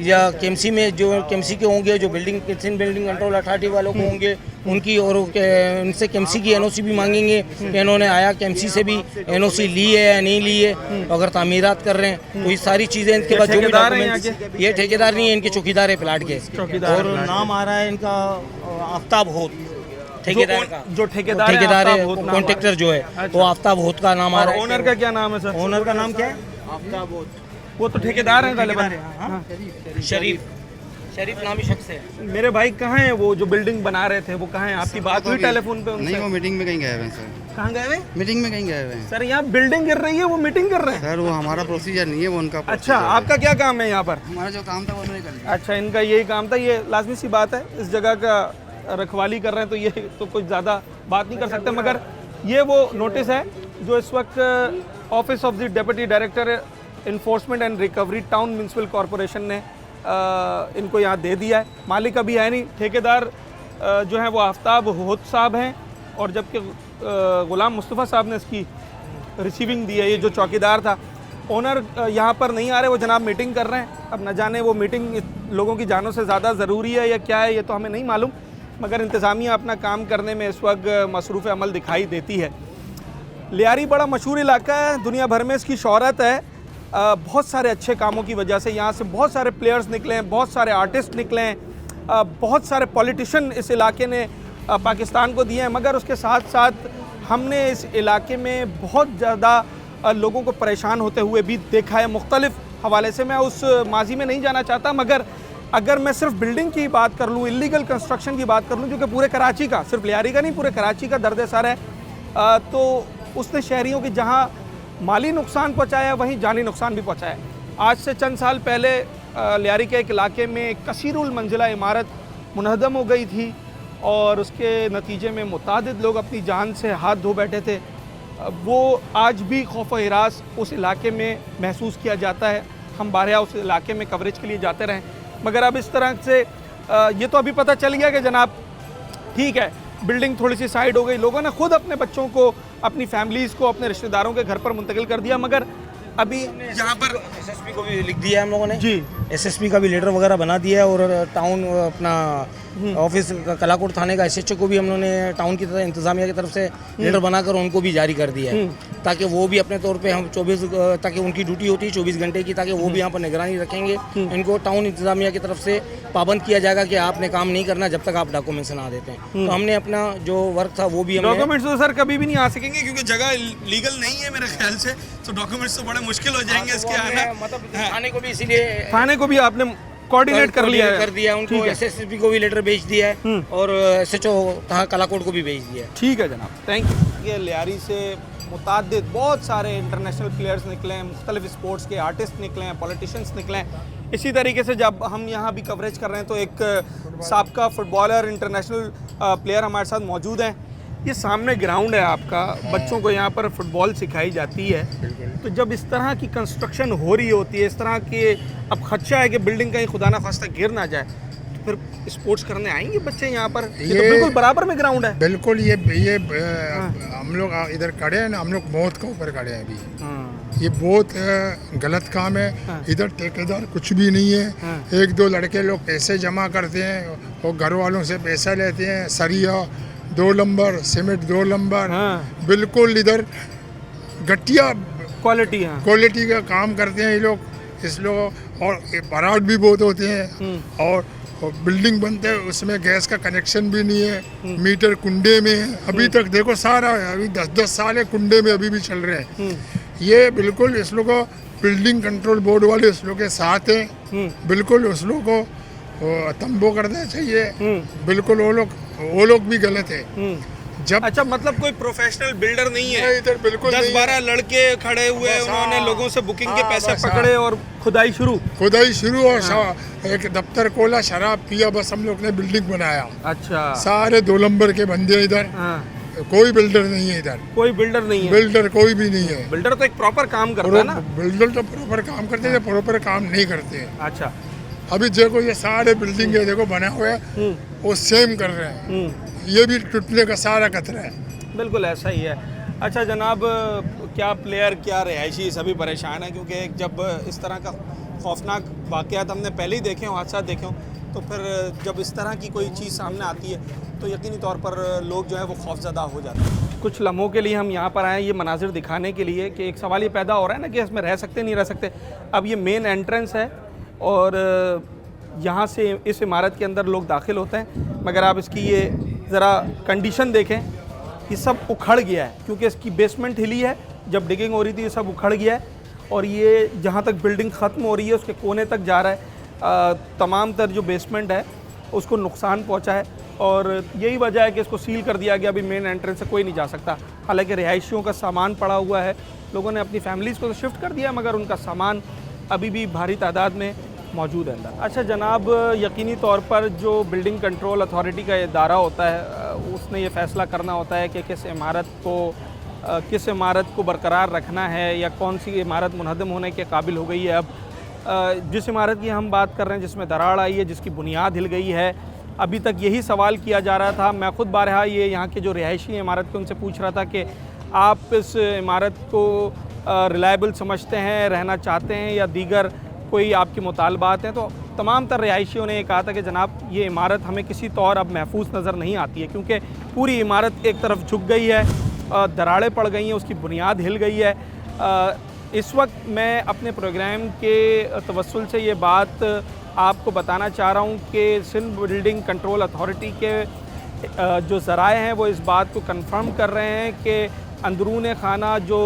या KMC में जो KMC के होंगे, जो बिल्डिंग कंट्रोल अथॉरिटी वालों को होंगे उनकी, और उनसे KMC की NOC भी मांगेंगे कि इन्होंने आया KMC से भी NOC ली है या नहीं ली है, अगर तामीरात कर रहे हैं तो ये सारी चीज़ें इनके पास जो भी डॉक्यूमेंट्स। ये ठेकेदार नहीं है, इनके चौकीदार है प्लाट के, और नाम आ रहा है इनका आफ्ताब होत, ठेकेदार का जो ठेकेदार है कॉन्ट्रैक्टर जो है वो आफ्ताब होत का नाम आ रहा है। ओनर का क्या नाम है सर? ओनर का नाम क्या है? आफ्ताब होत। वो तो ठेकेदार हैं गालिबन। शरीफ शरीफ नामी शख्स है। मेरे भाई कहाँ हैं वो जो बिल्डिंग बना रहे थे, वो कहाँ हैं? आपकी बात हुई टेलीफोन पे उनसे? नहीं, वो मीटिंग में कहीं गए हुए हैं सर। कहाँ गए हुए? मीटिंग में कहीं गए हुए हैं सर यहाँ बिल्डिंग गिर रही है, वो मीटिंग कर रहे हैं? सर। वो हमारा प्रोसीजर नहीं है, वो उनका अच्छा, procedure है। आपका क्या काम है यहाँ पर? हमारा जो काम था वो उन्होंने कर लिया। अच्छा, इनका यही काम था। ये लाजमी सी बात है, इस जगह का रखवाली कर रहे हैं तो ये तो कुछ ज़्यादा बात नहीं कर सकते, मगर ये वो नोटिस है जो इस वक्त office of the deputy director enforcement and recovery town municipal corporation ने इनको यहाँ दे दिया है। मालिक अभी है नहीं, ठेकेदार जो है वो आफ्ताब होत साहब हैं, और जबकि गुलाम मुस्तफ़ा साहब ने इसकी रिसीविंग दी है। ये जो चौकीदार था, ओनर यहाँ पर नहीं आ रहे, वो जनाब मीटिंग कर रहे हैं। अब न जाने वो मीटिंग लोगों की जानों से ज़्यादा ज़रूरी है या क्या है, ये तो हमें नहीं मालूम, मगर इंतज़ामिया अपना काम करने में इस वक्त मसरूफ़ अमल दिखाई देती है। लियारी बड़ा मशहूर इलाका है, दुनिया भर में इसकी शोहरत है। बहुत सारे अच्छे कामों की वजह से यहाँ से बहुत सारे प्लेयर्स निकले हैं, बहुत सारे आर्टिस्ट निकले हैं, बहुत सारे पॉलिटिशियन इस इलाके ने पाकिस्तान को दिए हैं, मगर उसके साथ साथ हमने इस इलाके में बहुत ज़्यादा लोगों को परेशान होते हुए भी देखा है मुख्तलिफ हवाले से। मैं उस माजी में नहीं जाना चाहता, मगर अगर मैं सिर्फ बिल्डिंग की बात कर लूँ, इलीगल कंस्ट्रक्शन की बात कर लूँ, जो कि पूरे कराची का, सिर्फ लियारी का नहीं, पूरे कराची का दर्द सर है, तो उसने शहरियों की जहाँ माली नुकसान पहुँचाया वहीं जानी नुकसान भी पहुँचाया। आज से चंद साल पहले लियारी के एक इलाके में कसीरुल मंजिला इमारत मुनहदम हो गई थी, और उसके नतीजे में मुतादिद लोग अपनी जान से हाथ धो बैठे थे। वो आज भी खौफ व हिरास उस इलाके में महसूस किया जाता है। हम बारहा उस इलाके में कवरेज के लिए जाते रहें, मगर अब इस तरह से ये तो अभी पता चल गया कि जनाब ठीक है, बिल्डिंग थोड़ी सी साइड हो गई, लोगों ने खुद अपने बच्चों को, अपनी फैमिलीज़ को अपने रिश्तेदारों के घर पर मुंतकिल कर दिया, मगर अभी यहाँ पर एसएसपी को भी लिख दिया है हम लोगों ने जी, एसएसपी का भी लेटर वगैरह बना दिया है, और टाउन अपना ऑफिस कलाकोट थाने का एसएचओ को भी हम लोगों ने टाउन की तरफ इंतजामिया की तरफ से लेटर बनाकर उनको भी जारी कर दिया है, ताकि वो भी अपने तौर पे हम 24, ताकि उनकी ड्यूटी होती है 24 घंटे की, ताकि वो भी यहाँ पर निगरानी रखेंगे। इनको टाउन इंतजामिया की तरफ से पाबंद किया जाएगा कि आपने काम नहीं करना जब तक आप डॉक्यूमेंट्स ना देते हैं। तो हमने अपना जो वर्क था वो भी डॉक्यूमेंट्स तो सर कभी भी नहीं आ सकेंगे, क्योंकि जगह लीगल नहीं है मेरे ख्याल से, तो डॉक्यूमेंट्स तो बड़े मुश्किल हो जाएंगे इसके आना। मतलब थाने को भी इसीलिए, थाने को भी आपने कोऑर्डिनेट कर लिया उनको, एसएसपी को भी लेटर भेज दिया है, और एसएचओ कलाकोट को भी भेज दिया है। ठीक है जनाब, थैंक यू। ये लियारी से मुतादिद बहुत सारे इंटरनेशनल प्लेयर्स निकले हैं, मुख्तलिफ स्पोर्ट्स के आर्टिस्ट निकले हैं, पॉलिटिशियंस निकले हैं। इसी तरीके से जब हम यहाँ भी कवरेज कर रहे हैं तो एक साबका फुटबॉलर, इंटरनेशनल प्लेयर हमारे साथ मौजूद हैं। ये सामने ग्राउंड है आपका, बच्चों को यहाँ पर फुटबॉल सिखाई जाती है, तो जब इस तरह की कंस्ट्रक्शन हो रही होती है, इस तरह के, अब खदशा है कि बिल्डिंग कहीं खुदा ना खास्ता गिर ना जाए, तो फिर स्पोर्ट्स करने आएंगे बच्चे यहाँ पर? ये तो बिल्कुल बराबर में ग्राउंड है। बिल्कुल, ये हम लोग इधर खड़े हैं ना, हम लोग मौत के ऊपर खड़े हैं अभी। ये बहुत गलत काम है। इधर ठेकेदार कुछ भी नहीं है। एक दो लड़के लोग पैसे जमा करते हैं और घर वालों से पैसा लेते हैं, सरिया 2 नंबर, सीमेंट 2 नंबर, बिल्कुल इधर घटिया क्वालिटी का काम करते हैं ये लोग। इस लोग और बरात भी बहुत होते हैं, और बिल्डिंग बनते हैं उसमें गैस का कनेक्शन भी नहीं है, मीटर कुंडे में है अभी तक। देखो सारा अभी 10-10 साल है कुंडे में अभी भी चल रहे हैं। ये बिल्कुल इस लोग को बिल्डिंग कंट्रोल बोर्ड वाले इस लोग के साथ हैं, बिल्कुल उस लोग को तंबो करना चाहिए। बिल्कुल वो लोग भी गलत है। जब अच्छा, मतलब कोई प्रोफेशनल बिल्डर नहीं है इधर, बिल्कुल 10-12 लड़के खड़े हुए, उन्होंने लोगों से बुकिंग के पैसे पकड़े और खुदाई शुरू और एक दफ्तर खोला, शराब पिया, बस हम लोग ने बिल्डिंग बनाया। अच्छा, सारे 2 नंबर के बंदे इधर। कोई बिल्डर नहीं है इधर, कोई बिल्डर नहीं है, बिल्डर कोई भी नहीं है। बिल्डर तो एक प्रॉपर काम करता है ना। बिल्डर तो प्रॉपर काम करते हैं, प्रॉपर काम नहीं करते हैं। अच्छा, अभी देखो ये सारे बिल्डिंग है, देखो बना हुआ है, वो सेम कर रहे हैं। ये भी टूटने का सारा खतरा है। बिल्कुल ऐसा ही है। अच्छा जनाब, क्या प्लेयर क्या रिहायशी सभी परेशान हैं, क्योंकि जब इस तरह का खौफनाक वाक़यात हमने पहले ही देखे हों, हादसा देखे हों, तो फिर जब इस तरह की कोई चीज़ सामने आती है तो यकीनी तौर पर लोग जो है वो खौफज़दा हो जाते हैं। कुछ लम्हों के लिए हम यहाँ पर आए ये मनाजिर दिखाने के लिए कि एक सवाल ये पैदा हो रहा है ना कि इसमें रह सकते नहीं रह सकते। अब ये मेन एंट्रेंस है और यहाँ से इस इमारत के अंदर लोग दाखिल होते हैं, मगर आप इसकी ये ज़रा कंडीशन देखें, ये सब उखड़ गया है क्योंकि इसकी बेसमेंट हिली है। जब डिगिंग हो रही थी ये सब उखड़ गया है और ये जहाँ तक बिल्डिंग ख़त्म हो रही है उसके कोने तक जा रहा है। तमाम तर जो बेसमेंट है उसको नुकसान पहुंचा है और यही वजह है कि इसको सील कर दिया गया। अभी मेन एंट्रेंस से कोई नहीं जा सकता। हालांकि रिहायशियों का सामान पड़ा हुआ है, लोगों ने अपनी फैमिलीज़ को तो शिफ्ट कर दिया मगर उनका सामान अभी भी भारी तादाद में मौजूद है अंदर। अच्छा जनाब, यकीनी तौर पर जो बिल्डिंग कंट्रोल अथॉरिटी का इदारा होता है उसने ये फ़ैसला करना होता है कि किस इमारत को बरकरार रखना है या कौन सी इमारत मुनहदम होने के काबिल हो गई है। अब जिस इमारत की हम बात कर रहे हैं जिसमें दरार आई है, जिसकी बुनियाद हिल गई है, अभी तक यही सवाल किया जा रहा था। मैं ख़ुद बारहा ये यहाँ के जो रिहायशी इमारत के उनसे पूछ रहा था कि आप इस इमारत को रिलायबल समझते हैं, रहना चाहते हैं या दीगर कोई आपके मुतालबात हैं। तो तमाम तर रिहायशियों ने ये कहा था कि जनाब ये इमारत हमें किसी तौर अब महफूज नज़र नहीं आती है क्योंकि पूरी इमारत एक तरफ झुक गई है, दरारें पड़ गई हैं, उसकी बुनियाद हिल गई है। इस वक्त मैं अपने प्रोग्राम के तवस्सुल से ये बात आपको बताना चाह रहा हूँ कि सिंध बिल्डिंग कंट्रोल अथॉरिटी के जो ज़राए हैं वो इस बात को कंफर्म कर रहे हैं कि अंदरून खाना जो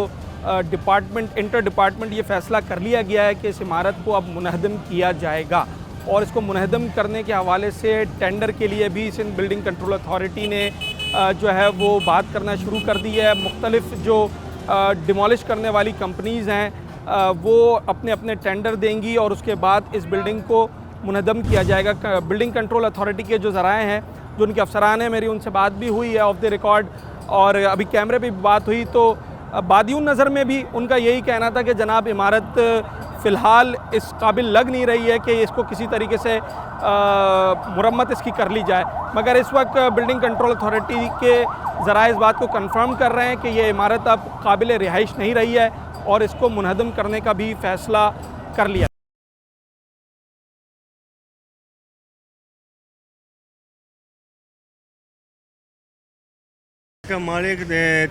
इंटर डिपार्टमेंट ये फ़ैसला कर लिया गया है कि इस इमारत को अब मुनहदम किया जाएगा और इसको मुनहदम करने के हवाले से टेंडर के लिए भी सिंध बिल्डिंग कंट्रोल अथॉरिटी ने जो है वो बात करना शुरू कर दी है। मुख्तलिफ जो डिमोलिश करने वाली कंपनीज़ हैं वो अपने अपने टेंडर देंगी और उसके बाद इस बिल्डिंग को मुनहदम किया जाएगा। बिल्डिंग कंट्रोल अथॉरिटी के जो ज़राए हैं, जो उनके अफसरान हैं, मेरी उनसे बात भी हुई है ऑफ द रिकॉर्ड और अभी कैमरे पे भी बात हुई तो बादियुन नज़र में भी उनका यही कहना था कि जनाब इमारत फ़िलहाल इस काबिल लग नहीं रही है कि इसको किसी तरीके से मुरम्मत इसकी कर ली जाए। मगर इस वक्त बिल्डिंग कंट्रोल अथॉरिटी के ज़राए इस बात को कंफर्म कर रहे हैं कि ये इमारत अब काबिल रिहाइश नहीं रही है और इसको मुनहदम करने का भी फ़ैसला कर लिया। हमारे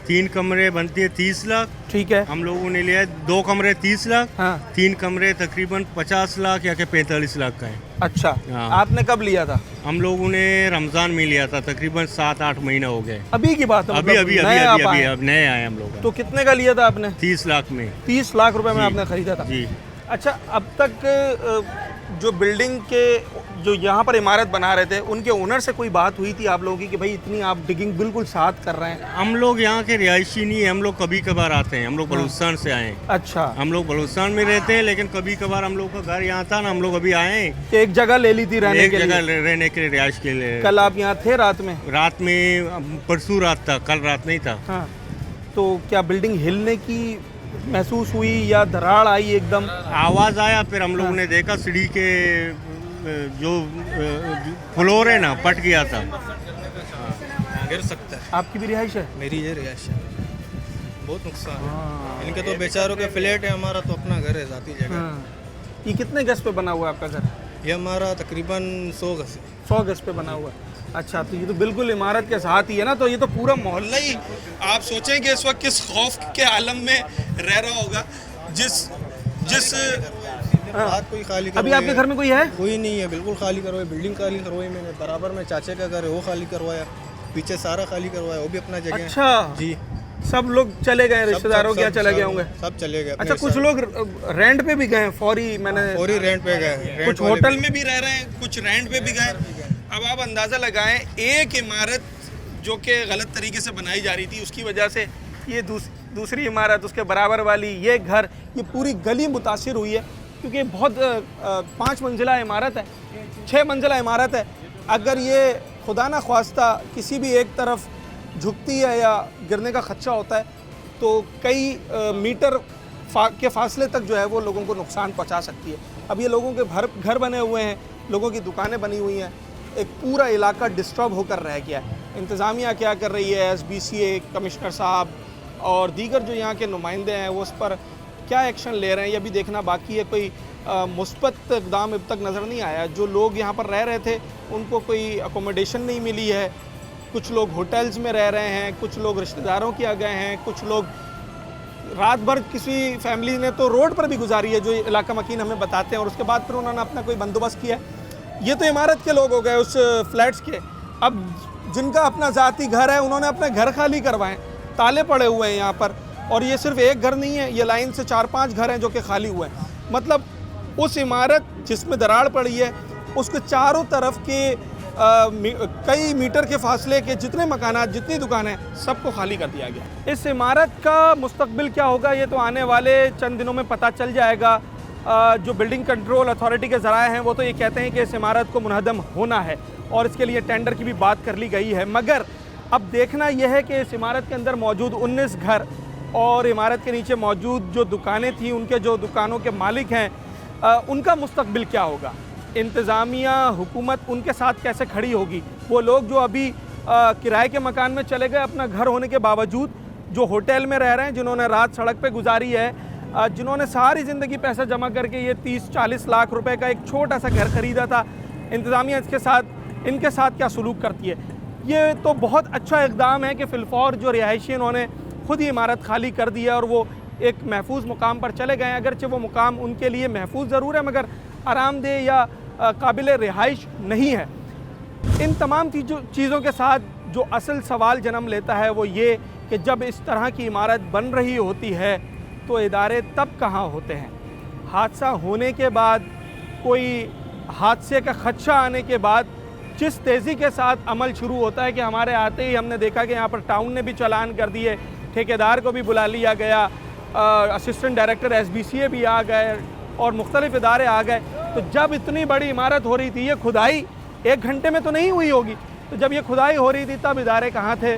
3 कमरे बनती है 30 लाख। ठीक है, हम लोगों ने लिया है 2 कमरे 30 लाख। हाँ। 3 कमरे तकरीबन 50 लाख या 45 लाख का है। अच्छा, हाँ। आपने कब लिया था? हम लोगों ने रमज़ान में लिया था, तकरीबन 7-8 महीना हो गए। अभी की बात है? अभी अभी अभी अभी अभी अब नए आए हम लोग। तो कितने का लिया था आपने? 30 लाख में। 30 लाख रुपए में आपने ख़रीदा था जी। अच्छा, अब तक जो बिल्डिंग के जो यहाँ पर इमारत बना रहे थे उनके ओनर से कोई बात हुई थी आप लोगों की कि भाई इतनी आप डिगिंग बिल्कुल साथ कर रहे हैं? हम लोग यहाँ के रिहायशी नहीं है, हम लोग कभी कभार आते हैं। हम लोग बलूचिस्तान से आए हैं। अच्छा, हम लोग बलूचिस्तान में रहते हैं लेकिन कभी कभार हम लोग का घर यहाँ था ना, हम लोग अभी आए हैं। एक जगह ले ली थी रहने के लिए? एक जगह रहने के लिए, रिहायश के लिए। कल आप यहाँ थे रात में? रात में, परसों रात था, कल रात नहीं था। हाँ, तो क्या बिल्डिंग हिलने की महसूस हुई या दरार आई? एकदम आवाज़ आया, फिर हम लोगों ने देखा सीढ़ी के जो फ्लोर है ना पट गया था। गिर सकता है। आपकी भी रिहाइश है? मेरी ये रिहाइश है। बहुत नुकसान है इनके तो बेचारों के फ्लैट है, हमारा तो अपना घर है ज़ाती जगह। ये कितने गज पे बना हुआ है आपका घर? ये हमारा तकरीबन 100 गज है। 100 गज पे बना हुआ है। अच्छा, तो ये तो बिल्कुल इमारत के साथ ही है ना, तो ये तो पूरा मोहल्ला ही आप सोचें कि इस वक्त किस खौफ के आलम में रह रहा होगा। जिस कोई खाली अभी आपके घर में कोई है? कोई नहीं है, बिल्कुल खाली करवाई, बिल्डिंग खाली करवाई मैंने। बराबर में चाचे का घर है वो खाली करवाया, पीछे सारा खाली करवाया, वो भी अपना जगह। अच्छा जी, सब लोग चले गए, रिश्तेदारों के यहाँ चले गए होंगे? सब चले गए। अच्छा, कुछ लोग रेंट पे भी गए? फौरी रेंट पे गए, कुछ होटल में भी रह रहे हैं, कुछ रेंट पे भी गए। अब आप अंदाज़ा लगाएं, एक इमारत जो कि गलत तरीके से बनाई जा रही थी उसकी वजह से ये दूसरी इमारत, उसके बराबर वाली, ये घर, ये पूरी गली मुतासिर हुई है क्योंकि बहुत 5 मंजिला इमारत है, 6 मंजिला इमारत है। अगर ये खुदा ना ख्वास्ता किसी भी एक तरफ झुकती है या गिरने का खदशा होता है तो कई मीटर के फासले तक जो है वो लोगों को नुकसान पहुंचा सकती है। अब ये लोगों के घर बने हुए हैं, लोगों की दुकानें बनी हुई हैं, एक पूरा इलाका डिस्टर्ब होकर रह गया है। इंतज़ामिया क्या कर रही है, SBCA कमिश्नर साहब और दीगर जो यहाँ के नुमाइंदे हैं वो उस पर क्या एक्शन ले रहे हैं ये भी देखना बाकी है। कोई मुस्बत इक़दाम अब तक नज़र नहीं आया। जो लोग यहाँ पर रह रहे थे उनको कोई अकोमोडेशन नहीं मिली है, कुछ लोग होटल्स में रह रहे हैं, कुछ लोग रिश्तेदारों के आ गए हैं, कुछ लोग रात भर किसी फैमिली ने तो रोड पर भी गुजारी है जो इलाका मकीन हमें बताते हैं और उसके बाद फिर उन्होंने अपना कोई बंदोबस्त किया। ये तो इमारत के लोग हो गए उस फ्लैट्स के। अब जिनका अपना ज़ाती घर है उन्होंने अपने घर खाली करवाएं, ताले पड़े हुए हैं यहाँ पर। और ये सिर्फ एक घर नहीं है, ये लाइन से 4-5 घर हैं जो कि खाली हुए हैं। मतलब उस इमारत जिसमें दरार पड़ी है उसके चारों तरफ के कई मीटर के फासले के जितने मकानात, जितनी दुकानें, सबको खाली कर दिया गया। इस इमारत का मुस्तकबिल क्या होगा ये तो आने वाले चंद दिनों में पता चल जाएगा। जो बिल्डिंग कंट्रोल अथॉरिटी के ज़राए हैं वो तो ये कहते हैं कि इस इमारत को मुनहदम होना है और इसके लिए टेंडर की भी बात कर ली गई है, मगर अब देखना यह है कि इस इमारत के अंदर मौजूद 19 घर और इमारत के नीचे मौजूद जो दुकानें थी, उनके जो दुकानों के मालिक हैं, उनका मुस्तकबिल क्या होगा। इंतज़ामिया, हुकूमत उनके साथ कैसे खड़ी होगी। वो लोग जो अभी किराए के मकान में चले गए अपना घर होने के बावजूद, जो होटल में रह रहे हैं, जिन्होंने रात सड़क पे गुजारी है, जिन्होंने सारी ज़िंदगी पैसा जमा करके ये 30-40 लाख रुपए का एक छोटा सा घर ख़रीदा था, इंतज़ामिया इनके साथ क्या सलूक करती है। ये तो बहुत अच्छा इक़दाम है कि फ़िलफ़ौर जो रिहायशी इन्होंने ख़ुद ही इमारत खाली कर दी है और वो एक महफूज मुकाम पर चले गए हैं। अगरचे वो मुकाम उनके लिए महफूज ज़रूर है मगर आरामदेह या काबिल रिहाइश नहीं है। इन तमाम चीज़ों के साथ जो असल सवाल जन्म लेता है वो ये कि जब इस तरह की इमारत बन रही होती है तो इदारे तब कहाँ होते हैं। हादसा होने के बाद, कोई हादसे का खदशा आने के बाद जिस तेज़ी के साथ अमल शुरू होता है कि हमारे आते ही हमने देखा कि यहाँ पर टाउन ने भी चालान कर दिए, ठेकेदार को भी बुला लिया गया, असिस्टेंट डायरेक्टर SBCA भी आ गए और मुख्तलिफ इदारे आ गए। तो जब इतनी बड़ी इमारत हो रही थी, ये खुदाई 1 घंटे में तो नहीं हुई होगी, तो जब ये खुदाई हो रही थी तब इदारे कहाँ थे,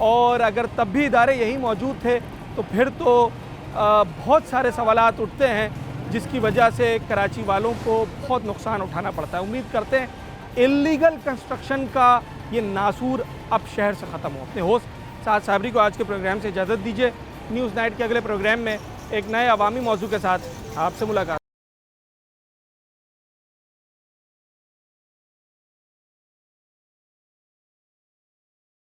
और अगर तब भी इदारे यहीं मौजूद थे तो फिर तो बहुत सारे सवालात उठते हैं जिसकी वजह से कराची वालों को बहुत नुकसान उठाना पड़ता है। उम्मीद करते हैं इल्लीगल कंस्ट्रक्शन का ये नासूर अब शहर से ख़त्म हो। अपने होस्ट साद साबरी को आज के प्रोग्राम से इजाज़त दीजिए। न्यूज़ नाइट के अगले प्रोग्राम में एक नए अवामी मौजू के साथ आपसे मुलाकात।